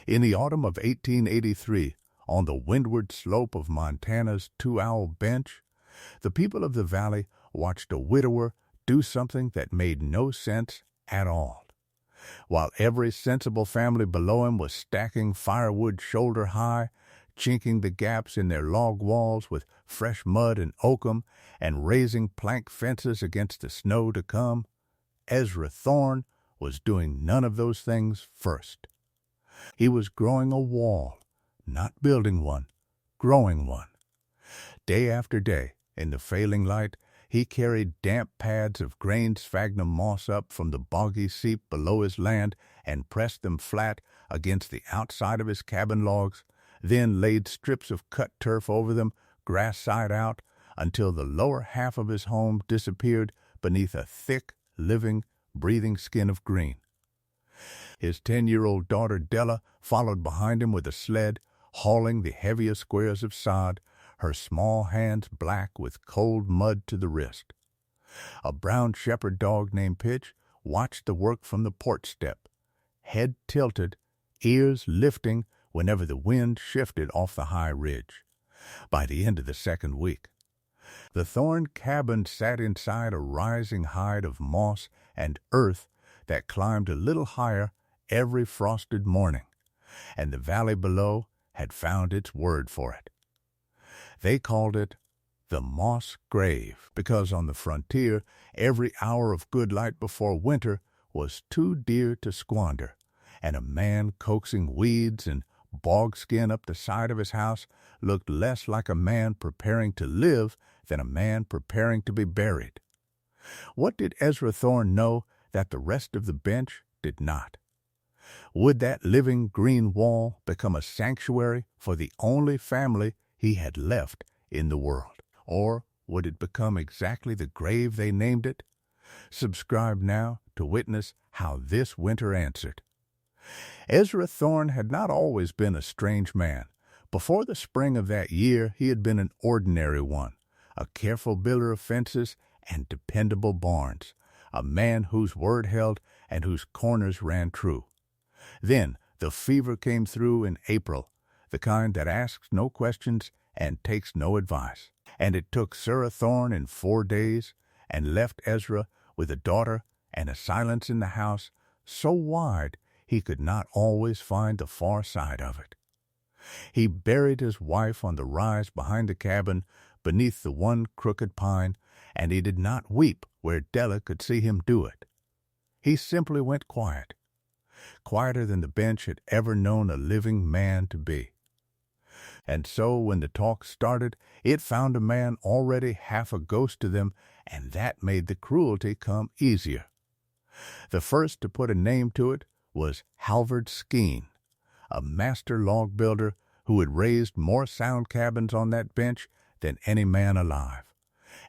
In the autumn of 1883, on the windward slope of Montana's Two Owl Bench, the people of the valley watched a widower do something that made no sense at all. While every sensible family below him was stacking firewood shoulder high, chinking the gaps in their log walls with fresh mud and oakum, and raising plank fences against the snow to come, Ezra Thorne was doing none of those things first. He was growing a wall, not building one, growing one. Day after day, in the failing light, he carried damp pads of grain sphagnum moss up from the boggy seep below his land and pressed them flat against the outside of his cabin logs, then laid strips of cut turf over them, grass side out, until the lower half of his home disappeared beneath a thick, living, breathing skin of green. His 10-year-old daughter Della followed behind him with a sled, hauling the heavier squares of sod, her small hands black with cold mud to the wrist. A brown shepherd dog named Pitch watched the work from the porch step, head tilted, ears lifting whenever the wind shifted off the high ridge. By the end of the second week, the Thorne cabin sat inside a rising height of moss and earth that climbed a little higher every frosted morning, and the valley below had found its word for it. They called it the Moss Grave, because on the frontier every hour of good light before winter was too dear to squander, and a man coaxing weeds and bog skin up the side of his house looked less like a man preparing to live than a man preparing to be buried. What did Ezra Thorne know that the rest of the bench did not? Would that living green wall become a sanctuary for the only family he had left in the world? Or would it become exactly the grave they named it? Subscribe now to witness how this winter answered. Ezra Thorne had not always been a strange man. Before the spring of that year, he had been an ordinary one, a careful builder of fences and dependable barns, a man whose word held and whose corners ran true. Then the fever came through in April, the kind that asks no questions and takes no advice. And it took Sarah Thorne in 4 days and left Ezra with a daughter and a silence in the house so wide he could not always find the far side of it. He buried his wife on the rise behind the cabin beneath the one crooked pine, and he did not weep where Della could see him do it. He simply went quiet, quieter than the bench had ever known a living man to be. And so when the talk started, it found a man already half a ghost to them, and that made the cruelty come easier. The first to put a name to it was Halvard Skeen, a master log builder who had raised more sound cabins on that bench than any man alive,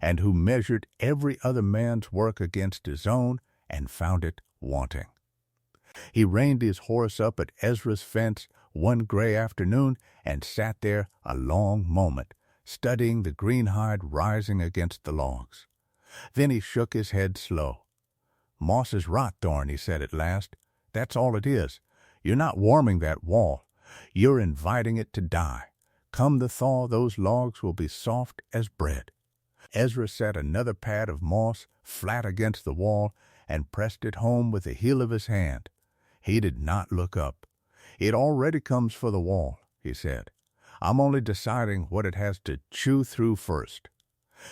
and who measured every other man's work against his own and found it wanting. He reined his horse up at Ezra's fence one gray afternoon and sat there a long moment, studying the green hide rising against the logs. Then he shook his head slow. "Moss is rot, Thorne," he said at last. "That's all it is. You're not warming that wall. You're inviting it to die. Come the thaw, those logs will be soft as bread." Ezra set another pad of moss flat against the wall and pressed it home with the heel of his hand. He did not look up. "It already comes for the wall," he said. "I'm only deciding what it has to chew through first."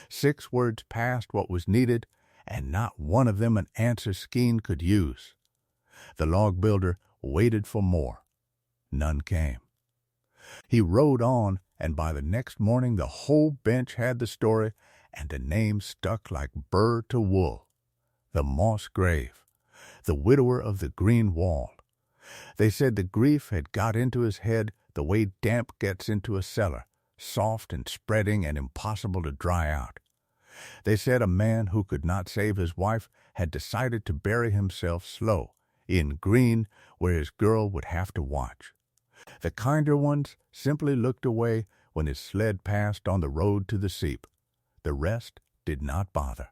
6 words passed what was needed, and not one of them an answer Skeen could use. The log builder waited for more. None came. He rode on, and by the next morning the whole bench had the story, and the name stuck like burr to wool. The Moss Grave, the widower of the green wall. They said the grief had got into his head the way damp gets into a cellar, soft and spreading and impossible to dry out. They said a man who could not save his wife had decided to bury himself slow, in green, where his girl would have to watch. The kinder ones simply looked away when his sled passed on the road to the seep. The rest did not bother.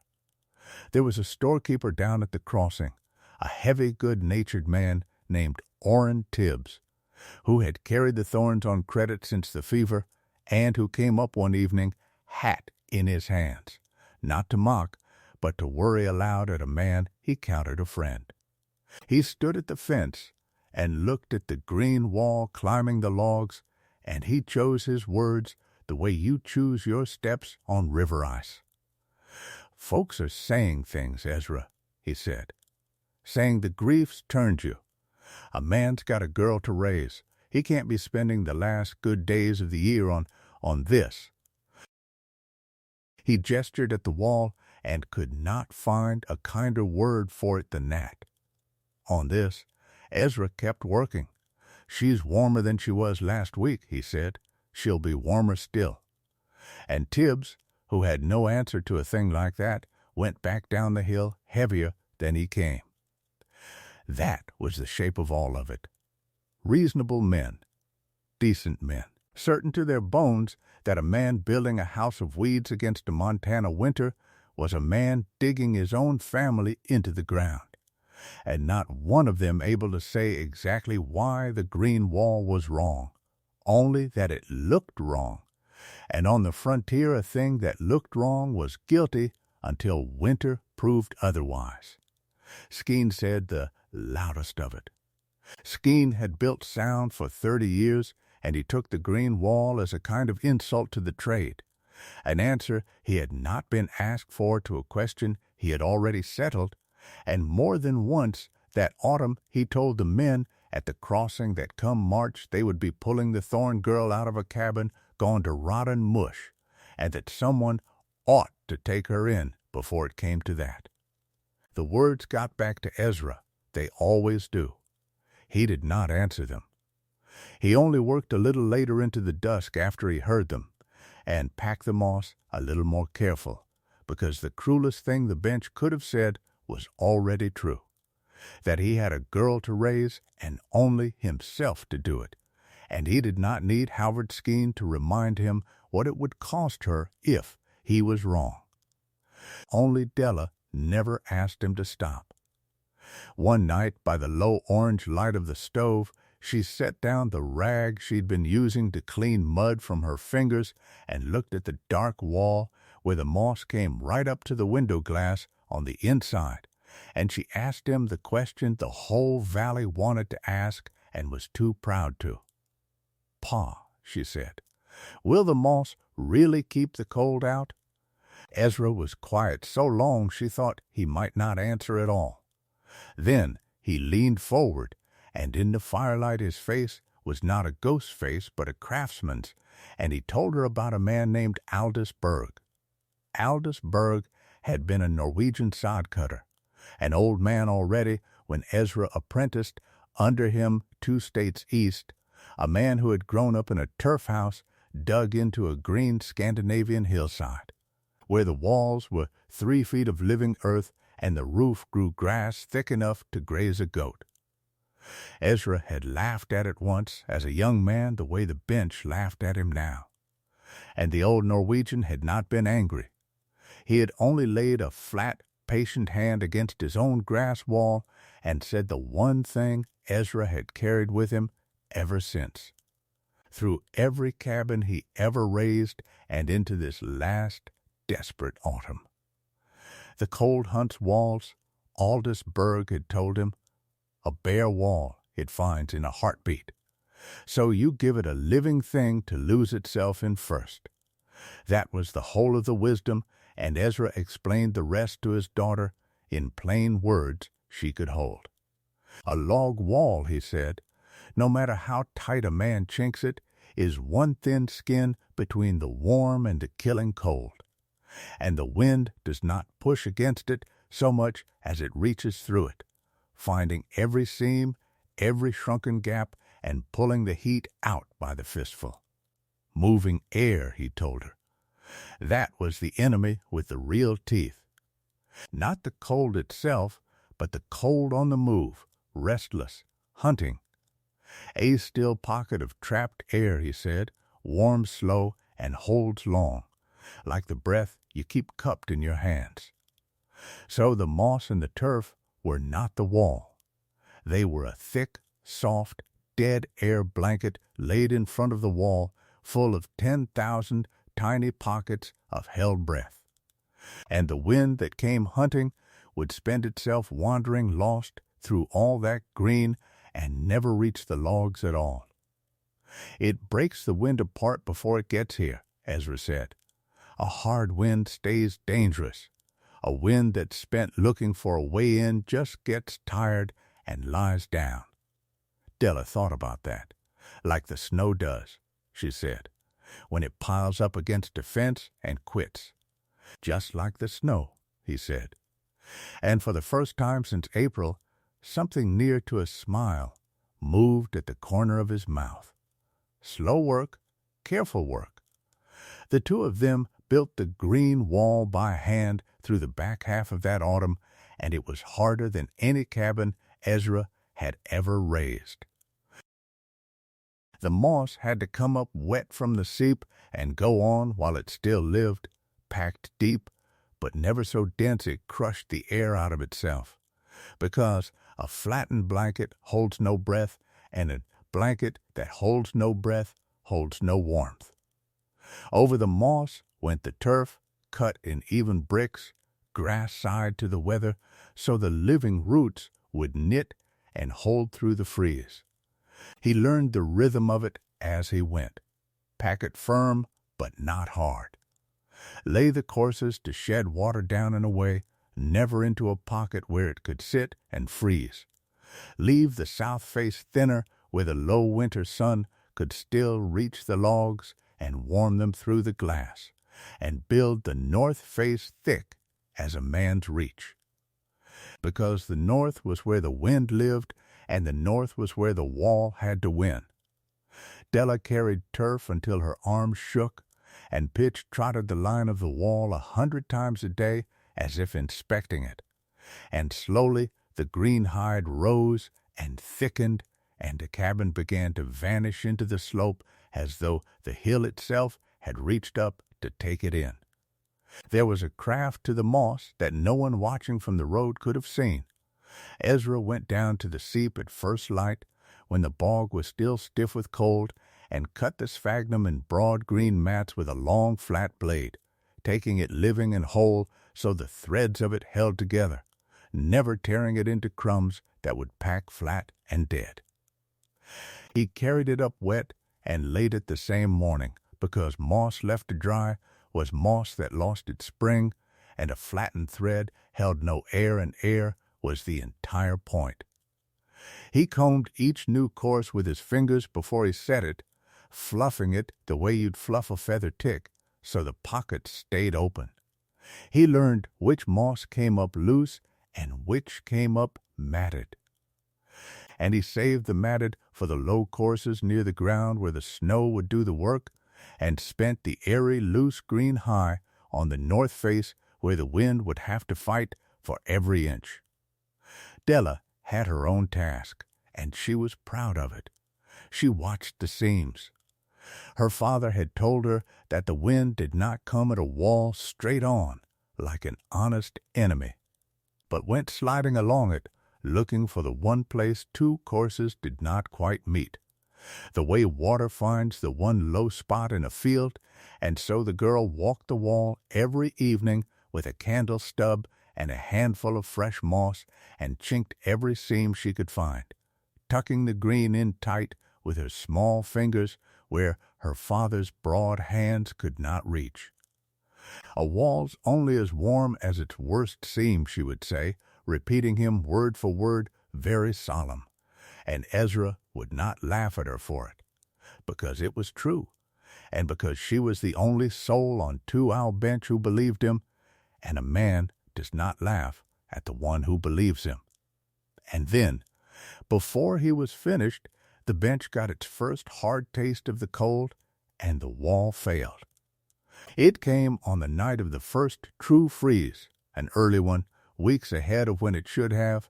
There was a storekeeper down at the crossing, a heavy, good-natured man named Orrin Tibbs. who had carried the thorns on credit since the fever, and who came up one evening, hat in his hands, not to mock, but to worry aloud at a man he counted a friend. He stood at the fence and looked at the green wall climbing the logs, and he chose his words the way you choose your steps on river ice. "Folks are saying things, Ezra," he said, "saying the grief's turned you. A man's got a girl to raise. He can't be spending the last good days of the year on this." He gestured at the wall and could not find a kinder word for it than that. On this, Ezra kept working. "She's warmer than she was last week," he said. "She'll be warmer still." And Tibbs, who had no answer to a thing like that, went back down the hill heavier than he came. That was the shape of all of it. Reasonable men, decent men, certain to their bones that a man building a house of weeds against a Montana winter was a man digging his own family into the ground, and not one of them able to say exactly why the green wall was wrong, only that it looked wrong, and on the frontier a thing that looked wrong was guilty until winter proved otherwise. Skene said the loudest of it. Skene had built sound for 30 years, and he took the green wall as a kind of insult to the trade, an answer he had not been asked for to a question he had already settled, and more than once that autumn he told the men at the crossing that come March they would be pulling the Thorn girl out of a cabin gone to rotten mush, and that someone ought to take her in before it came to that. The words got back to Ezra. They always do. He did not answer them. He only worked a little later into the dusk after he heard them, and packed the moss a little more careful, because the cruelest thing the bench could have said was already true, that he had a girl to raise and only himself to do it, and he did not need Howard Skene to remind him what it would cost her if he was wrong. Only Della never asked him to stop. One night, by the low orange light of the stove, she set down the rag she'd been using to clean mud from her fingers and looked at the dark wall where the moss came right up to the window glass on the inside, and she asked him the question the whole valley wanted to ask and was too proud to. "Pa," she said, "will the moss really keep the cold out?" Ezra was quiet so long she thought he might not answer at all. Then he leaned forward, and in the firelight his face was not a ghost's face but a craftsman's, and he told her about a man named Aldous Berg. Aldous Berg had been a Norwegian sod cutter, an old man already when Ezra apprenticed under him 2 states east, a man who had grown up in a turf house dug into a green Scandinavian hillside, where the walls were 3 feet of living earth and the roof grew grass thick enough to graze a goat. Ezra had laughed at it once as a young man the way the bench laughed at him now, and the old Norwegian had not been angry. He had only laid a flat, patient hand against his own grass wall and said the one thing Ezra had carried with him ever since, through every cabin he ever raised and into this last desperate autumn. The Cold Hunt's walls, Aldous Berg had told him, a bare wall it finds in a heartbeat. So you give it a living thing to lose itself in first. That was the whole of the wisdom, and Ezra explained the rest to his daughter in plain words she could hold. A log wall, he said, no matter how tight a man chinks it, is one thin skin between the warm and the killing cold, and the wind does not push against it so much as it reaches through it, finding every seam, every shrunken gap, and pulling the heat out by the fistful. Moving air, he told her. That was the enemy with the real teeth. Not the cold itself, but the cold on the move, restless, hunting. A still pocket of trapped air, he said, warms slow and holds long, like the breath you keep cupped in your hands. So the moss and the turf were not the wall. They were a thick, soft, dead air blanket laid in front of the wall, full of 10,000 tiny pockets of held breath. And the wind that came hunting would spend itself wandering lost through all that green and never reach the logs at all. It breaks the wind apart before it gets here, Ezra said. A hard wind stays dangerous. A wind that's spent looking for a way in just gets tired and lies down. Della thought about that. Like the snow does, she said, when it piles up against a fence and quits. Just like the snow, he said. And for the first time since April, something near to a smile moved at the corner of his mouth. Slow work, careful work. The two of them built the green wall by hand through the back half of that autumn, and it was harder than any cabin Ezra had ever raised. The moss had to come up wet from the seep and go on while it still lived, packed deep, but never so dense it crushed the air out of itself, because a flattened blanket holds no breath, and a blanket that holds no breath holds no warmth. Over the moss went the turf, cut in even bricks, grass side to the weather, so the living roots would knit and hold through the freeze. He learned the rhythm of it as he went. Pack it firm, but not hard. Lay the courses to shed water down and away, never into a pocket where it could sit and freeze. Leave the south face thinner where the low winter sun could still reach the logs and warm them through the glass, and build the north face thick as a man's reach. Because the north was where the wind lived, and the north was where the wall had to win. Della carried turf until her arms shook, and Pitch trotted the line of the wall 100 times a day as if inspecting it. And slowly the green hide rose and thickened, and the cabin began to vanish into the slope as though the hill itself had reached up to take it in. There was a craft to the moss that no one watching from the road could have seen. Ezra went down to the seep at first light, when the bog was still stiff with cold, and cut the sphagnum in broad green mats with a long flat blade, taking it living and whole so the threads of it held together, never tearing it into crumbs that would pack flat and dead. He carried it up wet and laid it the same morning, because moss left to dry was moss that lost its spring, and a flattened thread held no air, and air was the entire point. He combed each new course with his fingers before he set it, fluffing it the way you'd fluff a feather tick, so the pockets stayed open. He learned which moss came up loose and which came up matted. And he saved the matted for the low courses near the ground where the snow would do the work, and spent the airy loose green high on the north face where the wind would have to fight for every inch. Della had her own task, and she was proud of it. She watched the seams. Her father had told her that the wind did not come at a wall straight on, like an honest enemy, but went sliding along it, looking for the one place two courses did not quite meet. The way water finds the one low spot in a field, and so the girl walked the wall every evening with a candle stub and a handful of fresh moss, and chinked every seam she could find, tucking the green in tight with her small fingers where her father's broad hands could not reach. A wall's only as warm as its worst seam, she would say, repeating him word for word, very solemn, and Ezra would not laugh at her for it, because it was true, and because she was the only soul on Two Owl Bench who believed him, and a man does not laugh at the one who believes him. And then, before he was finished, the bench got its first hard taste of the cold, and the wall failed. It came on the night of the first true freeze, an early one, weeks ahead of when it should have,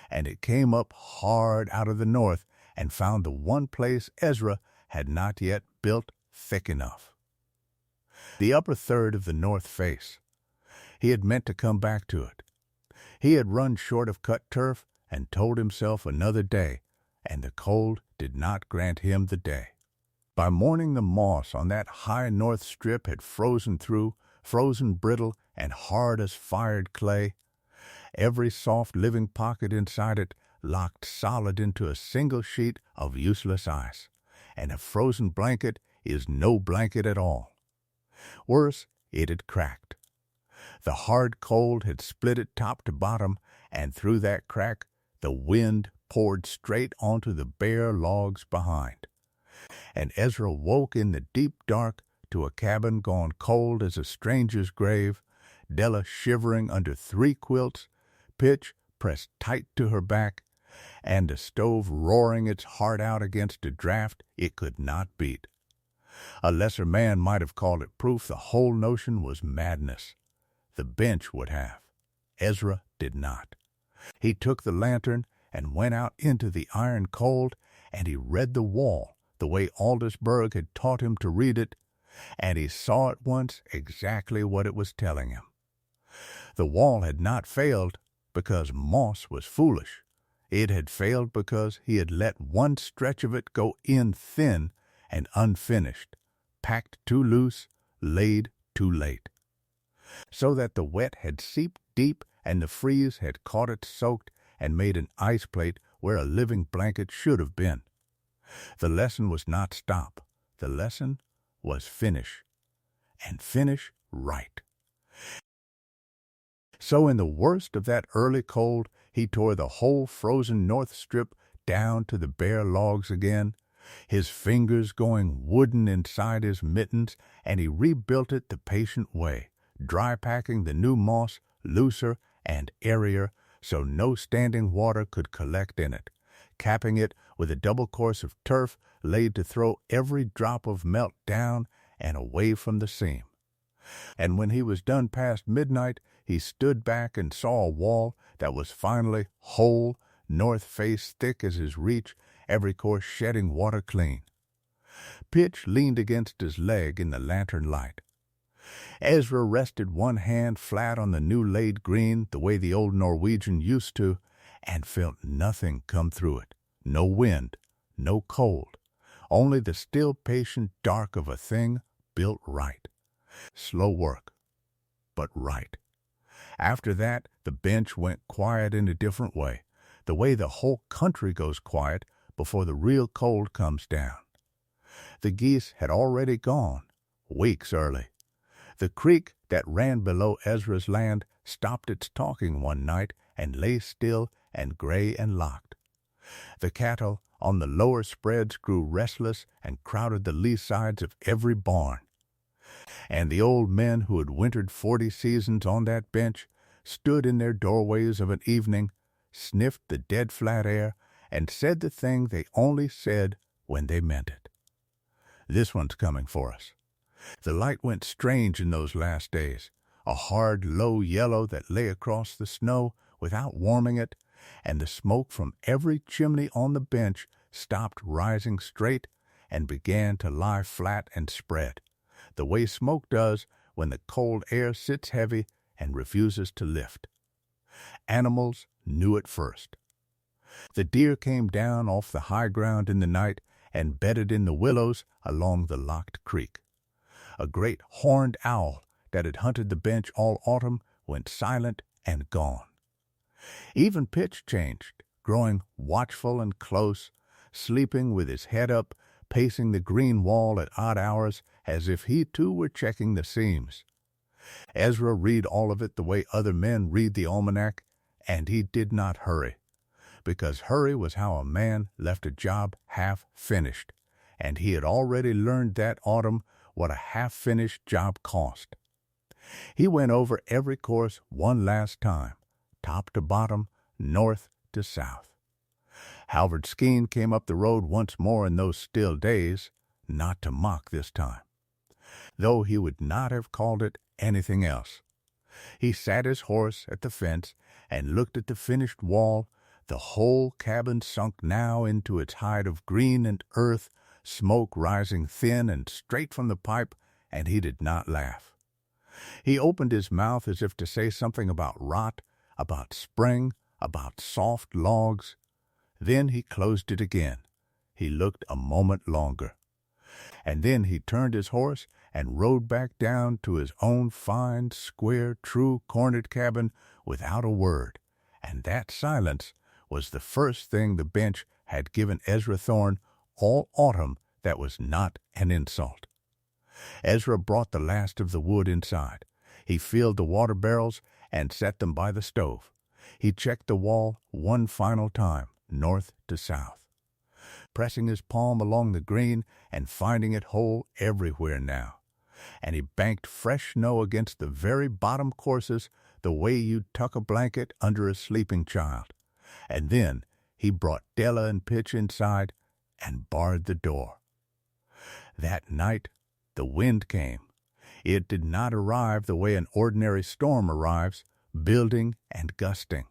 and it came up hard out of the north and found the one place Ezra had not yet built thick enough. The upper third of the north face. He had meant to come back to it. He had run short of cut turf and told himself another day, and the cold did not grant him the day. By morning the moss on that high north strip had frozen through, frozen brittle and hard as fired clay, every soft living pocket inside it locked solid into a single sheet of useless ice, and a frozen blanket is no blanket at all. Worse, it had cracked. The hard cold had split it top to bottom, and through that crack the wind poured straight onto the bare logs behind. And Ezra woke in the deep dark to a cabin gone cold as a stranger's grave, Della shivering under 3 quilts, Pitch pressed tight to her back, and the stove roaring its heart out against a draft it could not beat. A lesser man might have called it proof the whole notion was madness. The bench would have. Ezra did not. He took the lantern and went out into the iron cold, and he read the wall the way Aldous Berg had taught him to read it, and he saw at once exactly what it was telling him. The wall had not failed because Moss was foolish. It had failed because he had let one stretch of it go in thin and unfinished, packed too loose, laid too late, so that the wet had seeped deep and the freeze had caught it soaked and made an ice plate where a living blanket should have been. The lesson was not stop. The lesson was finish, and finish right. So in the worst of that early cold, he tore the whole frozen north strip down to the bare logs again, his fingers going wooden inside his mittens, and he rebuilt it the patient way, dry packing the new moss looser and airier so no standing water could collect in it, capping it with a double course of turf laid to throw every drop of melt down and away from the seam. And when he was done past midnight, he stood back and saw a wall that was finally whole, north face thick as his reach, every course shedding water clean. Pitch leaned against his leg in the lantern light. Ezra rested one hand flat on the new laid green the way the old Norwegian used to, and felt nothing come through it. No wind, no cold, only the still patient dark of a thing built right. Slow work, but right. After that, the bench went quiet in a different way, the way the whole country goes quiet before the real cold comes down. The geese had already gone, weeks early. The creek that ran below Ezra's land stopped its talking one night and lay still and gray and locked. The cattle on the lower spreads grew restless and crowded the lee sides of every barn. And the old men who had wintered 40 seasons on that bench stood in their doorways of an evening, sniffed the dead flat air, and said the thing they only said when they meant it. This one's coming for us. The light went strange in those last days, a hard, low yellow that lay across the snow without warming it, and the smoke from every chimney on the bench stopped rising straight and began to lie flat and spread, the way smoke does when the cold air sits heavy and refuses to lift. Animals knew it first. The deer came down off the high ground in the night and bedded in the willows along the locked creek. A great horned owl that had hunted the bench all autumn went silent and gone. Even Pitch changed, growing watchful and close, sleeping with his head up, pacing the green wall at odd hours as if he too were checking the seams. Ezra read all of it the way other men read the almanac, and he did not hurry, because hurry was how a man left a job half finished, and he had already learned that autumn what a half-finished job cost. He went over every course one last time, top to bottom, north to south. Halvard Skene came up the road once more in those still days, not to mock this time, though he would not have called it anything else. He sat his horse at the fence and looked at the finished wall, the whole cabin sunk now into its hide of green and earth, smoke rising thin and straight from the pipe, and he did not laugh. He opened his mouth as if to say something about rot, about spring, about soft logs. Then he closed it again, he looked a moment longer. And then he turned his horse and rode back down to his own fine, square, true cornered cabin without a word. And that silence was the first thing the bench had given Ezra Thorne all autumn that was not an insult. Ezra brought the last of the wood inside. He filled the water barrels and set them by the stove. He checked the wall one final time, north to south, pressing his palm along the green and finding it whole everywhere now. And he banked fresh snow against the very bottom courses the way you'd tuck a blanket under a sleeping child. And then he brought Della and Pitch inside and barred the door. That night the wind came. It did not arrive the way an ordinary storm arrives, building and gusting.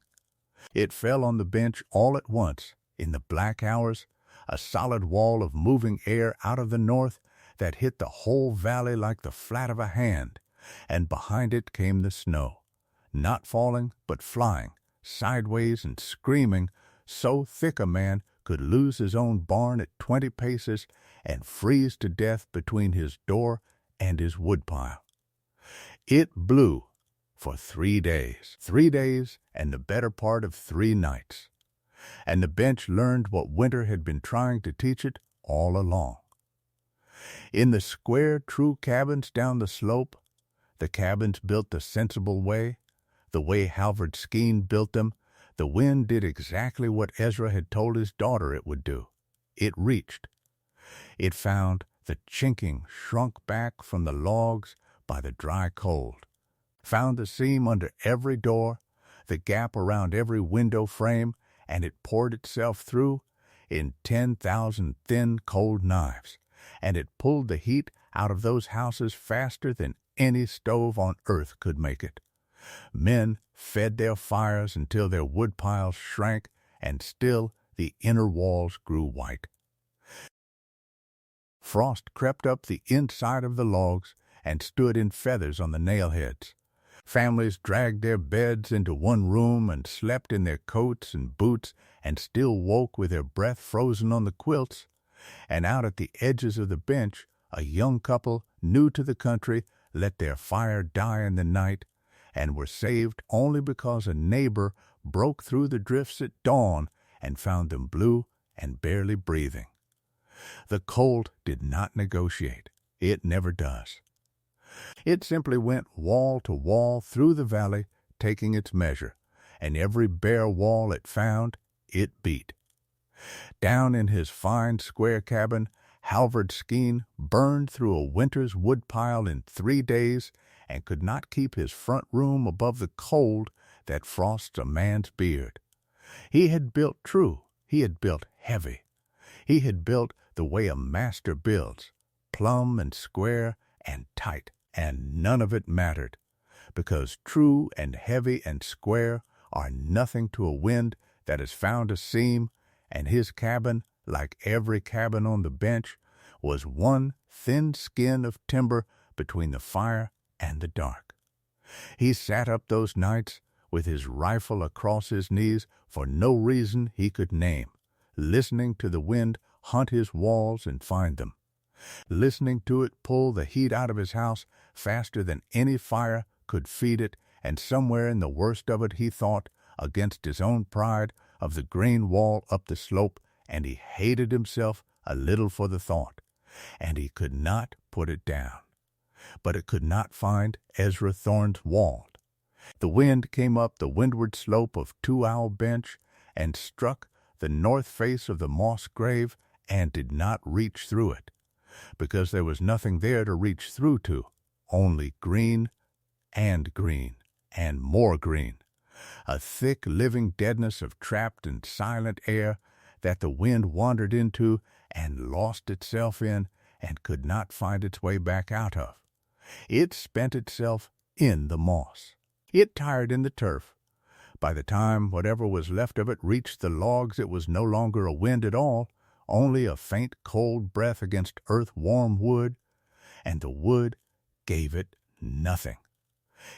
It fell on the bench all at once, in the black hours, a solid wall of moving air out of the north that hit the whole valley like the flat of a hand, and behind it came the snow, not falling but flying, sideways and screaming, so thick a man could lose his own barn at 20 paces and freeze to death between his door and his woodpile. It blew for 3 days and the better part of 3 nights. And the bench learned what winter had been trying to teach it all along. In the square, true cabins down the slope, the cabins built the sensible way, the way Halvard Skene built them, the wind did exactly what Ezra had told his daughter it would do. It reached. It found the chinking shrunk back from the logs by the dry cold, found the seam under every door, the gap around every window frame, and it poured itself through in 10,000 thin, cold knives, and it pulled the heat out of those houses faster than any stove on earth could make it. Men fed their fires until their woodpiles shrank, and still the inner walls grew white. Frost crept up the inside of the logs and stood in feathers on the nailheads. Families dragged their beds into one room and slept in their coats and boots and still woke with their breath frozen on the quilts. And out at the edges of the bench, a young couple, new to the country, let their fire die in the night and were saved only because a neighbor broke through the drifts at dawn and found them blue and barely breathing. The cold did not negotiate. It never does. It simply went wall to wall through the valley, taking its measure, and every bare wall it found, it beat. Down in his fine square cabin, Halvard Skene burned through a winter's woodpile in 3 days and could not keep his front room above the cold that frosts a man's beard. He had built true. He had built heavy. He had built the way a master builds, plumb and square and tight, and none of it mattered, because true and heavy and square are nothing to a wind that has found a seam, and his cabin, like every cabin on the bench, was one thin skin of timber between the fire and the dark. He sat up those nights with his rifle across his knees for no reason he could name, listening to the wind hunt his walls and find them, listening to it pull the heat out of his house faster than any fire could feed it, and somewhere in the worst of it he thought, against his own pride, of the green wall up the slope, and he hated himself a little for the thought, and he could not put it down. But it could not find Ezra Thorne's wall. The wind came up the windward slope of Two Owl Bench and struck the north face of the moss grave and did not reach through it, because there was nothing there to reach through to, only green and more green, a thick living deadness of trapped and silent air that the wind wandered into and lost itself in and could not find its way back out of. It spent itself in the moss. It tired in the turf. By the time whatever was left of it reached the logs, it was no longer a wind at all, only a faint cold breath against earth-warm wood, and the wood gave it nothing.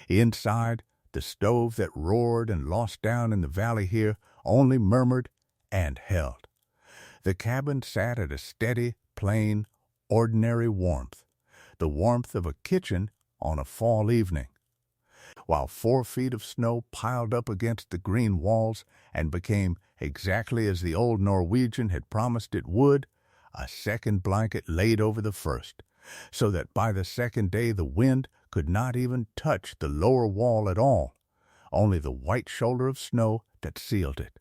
Inside, the stove that roared and lost down in the valley here only murmured and held. The cabin sat at a steady, plain, ordinary warmth, the warmth of a kitchen on a fall evening, while 4 feet of snow piled up against the green walls and became exactly as the old Norwegian had promised it would, a second blanket laid over the first, so that by the second day the wind could not even touch the lower wall at all, only the white shoulder of snow that sealed it.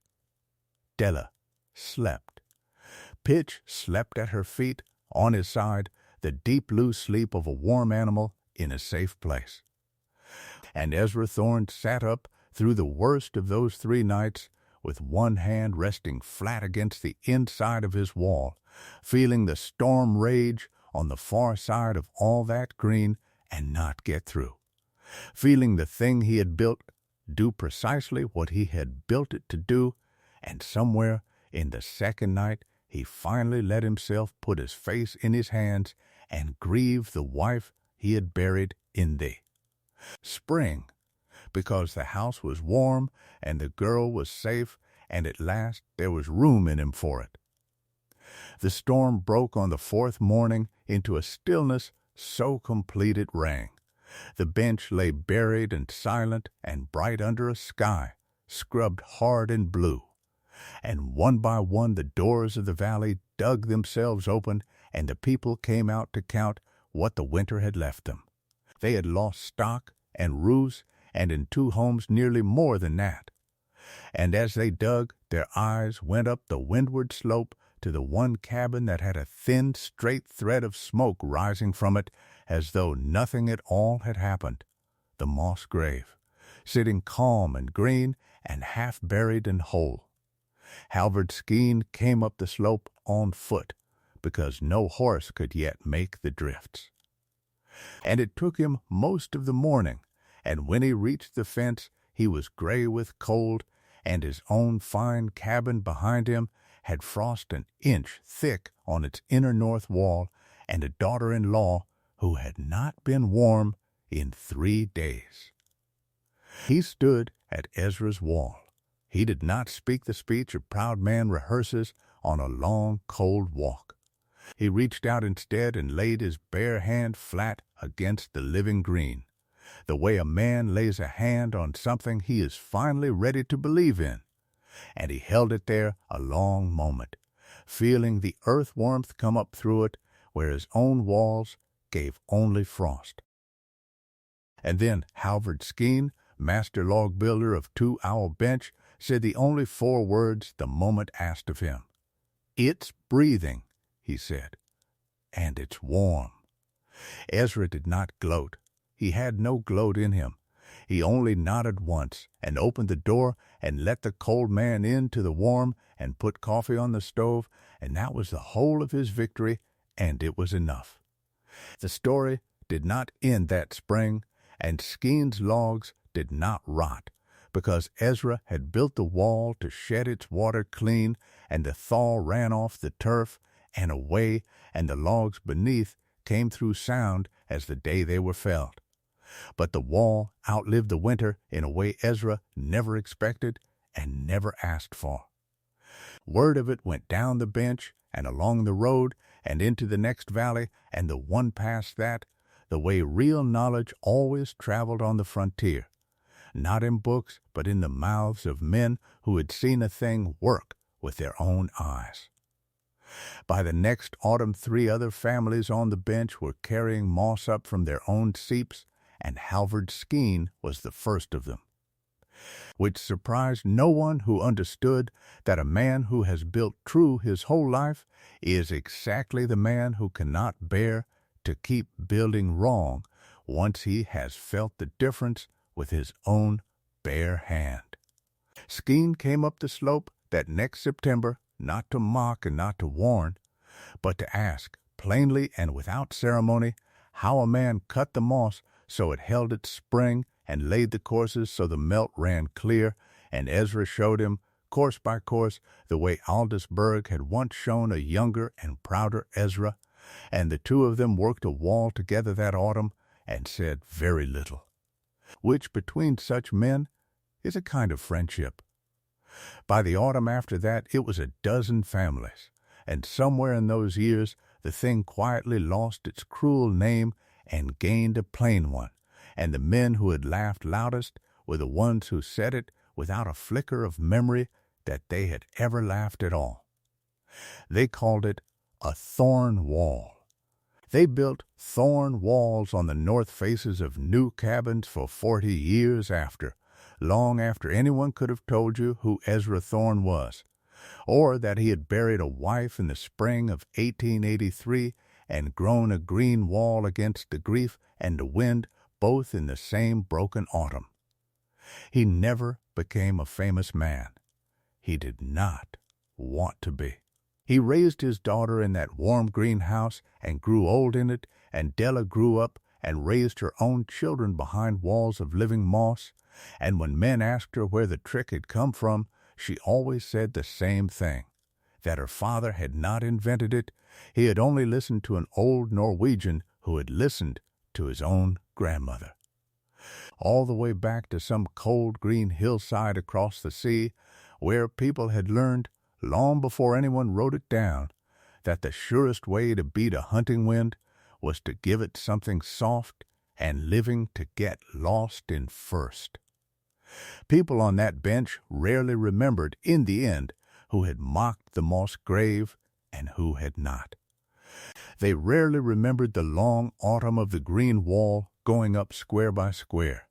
Della slept. Pitch slept at her feet, on his side, the deep blue sleep of a warm animal in a safe place. And Ezra Thorne sat up through the worst of those 3 nights with one hand resting flat against the inside of his wall, feeling the storm rage on the far side of all that green and not get through, feeling the thing he had built do precisely what he had built it to do, and somewhere in the second night he finally let himself put his face in his hands and grieve the wife he had buried in the spring, because the house was warm and the girl was safe, and at last there was room in him for it. The storm broke on the 4th morning into a stillness so complete it rang. The bench lay buried and silent and bright under a sky, scrubbed hard and blue. And one by one the doors of the valley dug themselves open, and the people came out to count what the winter had left them. They had lost stock and roofs, and in 2 homes nearly more than that. And as they dug, their eyes went up the windward slope to the one cabin that had a thin, straight thread of smoke rising from it, as though nothing at all had happened, the moss grave, sitting calm and green and half buried and whole. Halvard Skene came up the slope on foot, because no horse could yet make the drifts. And it took him most of the morning, and when he reached the fence he was gray with cold, and his own fine cabin behind him had frost an inch thick on its inner north wall, and a daughter-in-law who had not been warm in 3 days. He stood at Ezra's wall. He did not speak the speech a proud man rehearses on a long, cold walk. He reached out instead and laid his bare hand flat against the living green, the way a man lays a hand on something he is finally ready to believe in, and he held it there a long moment, feeling the earth warmth come up through it where his own walls gave only frost. And then Halvard Skene, master log builder of Two Owl Bench, said the only 4 words the moment asked of him. "It's breathing," he said, "and it's warm." Ezra did not gloat. He had no gloat in him. He only nodded once and opened the door and let the cold man in to the warm and put coffee on the stove, and that was the whole of his victory, and it was enough. The story did not end that spring, and Skene's logs did not rot, because Ezra had built the wall to shed its water clean, and the thaw ran off the turf and away, and the logs beneath came through sound as the day they were felled. But the wall outlived the winter in a way Ezra never expected and never asked for. Word of it went down the bench and along the road and into the next valley and the one past that, the way real knowledge always traveled on the frontier, not in books but in the mouths of men who had seen a thing work with their own eyes. By the next autumn 3 other families on the bench were carrying moss up from their own seeps, and Halvard Skene was the first of them, which surprised no one who understood that a man who has built true his whole life is exactly the man who cannot bear to keep building wrong once he has felt the difference with his own bare hand. Skene came up the slope that next September, not to mock and not to warn, but to ask, plainly and without ceremony, how a man cut the moss so it held its spring, and laid the courses so the melt ran clear, and Ezra showed him, course by course, the way Aldous Berg had once shown a younger and prouder Ezra, and the 2 of them worked a wall together that autumn, and said very little, which between such men is a kind of friendship. By the autumn after that it was a dozen families, And somewhere in those years, the thing quietly lost its cruel name and gained a plain one, and the men who had laughed loudest were the ones who said it without a flicker of memory that they had ever laughed at all. They called it a thorn wall. They built thorn walls on the north faces of new cabins for 40 years after, long after anyone could have told you who Ezra Thorn was, or that he had buried a wife in the spring of 1883 and grown a green wall against the grief and the wind both in the same broken autumn. He never became a famous man. He did not want to be. He raised his daughter in that warm greenhouse and grew old in it, and Della grew up and raised her own children behind walls of living moss, and when men asked her where the trick had come from, she always said the same thing, that her father had not invented it. He had only listened to an old Norwegian who had listened to his own grandmother. All the way back to some cold green hillside across the sea, where people had learned, long before anyone wrote it down, that the surest way to beat a hunting wind was to give it something soft and living to get lost in first. People on that bench rarely remembered, in the end, who had mocked the moss grave and who had not. They rarely remembered the long autumn of the green wall going up square by square,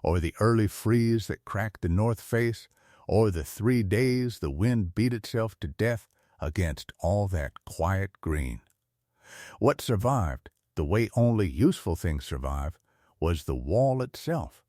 or the early freeze that cracked the north face, or the 3 days the wind beat itself to death against all that quiet green. What survived, the way only useful things survive, was the wall itself,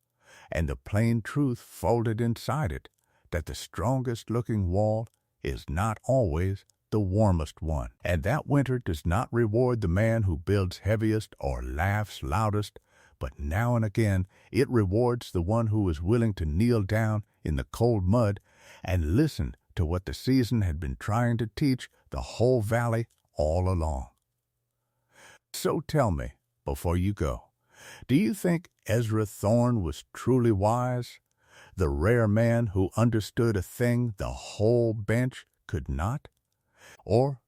and the plain truth folded inside it, that the strongest-looking wall is not always the warmest one, and that winter does not reward the man who builds heaviest or laughs loudest, but now and again it rewards the one who is willing to kneel down in the cold mud and listen to what the season had been trying to teach the whole valley all along. So tell me, before you go, do you think Ezra Thorn was truly wise, the rare man who understood a thing the whole bench could not? Or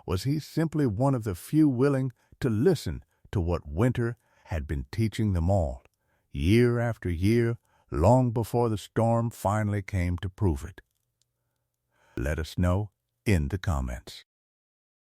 was he simply one of the few willing to listen to what winter had been teaching them all, year after year, long before the storm finally came to prove it? Let us know in the comments.